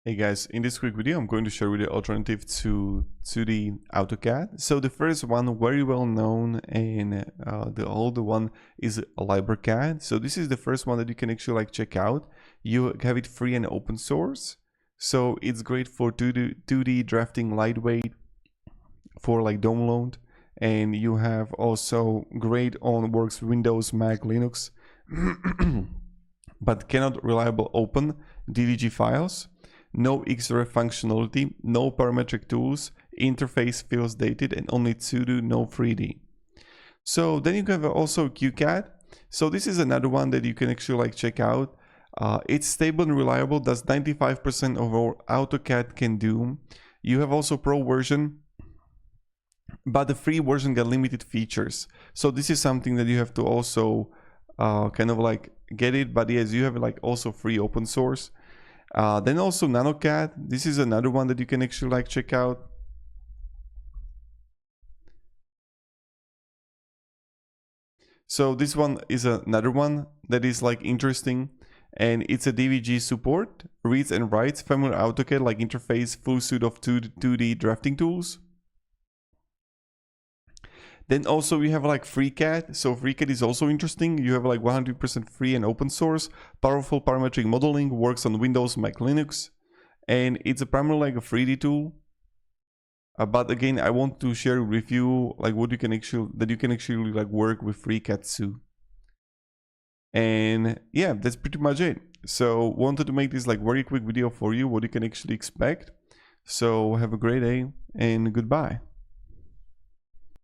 Hey guys, in this quick video I'm going to show you the alternative to the AutoCAD. So the first one, very well known, and the older one is LibreCAD. So this is the first one that you can actually check out. You have it free and open source. So it's great for 2D drafting, lightweight, for download, and you have also great on works Windows, Mac, Linux, but cannot reliable open DVG files. No XREF functionality, no parametric tools, interface feels dated, and only 2D, no 3D. So then you have also QCAD. So this is another one that you can actually check out. It's stable and reliable, does 95% of what AutoCAD can do. You have also Pro version, but the free version got limited features. So this is something that you have to also get it, but yes, you have also free open source. Then also NanoCAD. This is another one that you can actually check out. So this one is another one that is interesting, and it's a DVG support, reads and writes, familiar AutoCAD interface, full suite of 2D drafting tools. Then also we have FreeCAD. So FreeCAD is also interesting. You have 100% free and open source, powerful parametric modeling, works on Windows, Mac, Linux, and it's a primarily a 3D tool. But again, I want to share with you what you can actually work with FreeCAD too. And yeah, that's pretty much it. So wanted to make this very quick video for you, what you can actually expect. So have a great day and goodbye.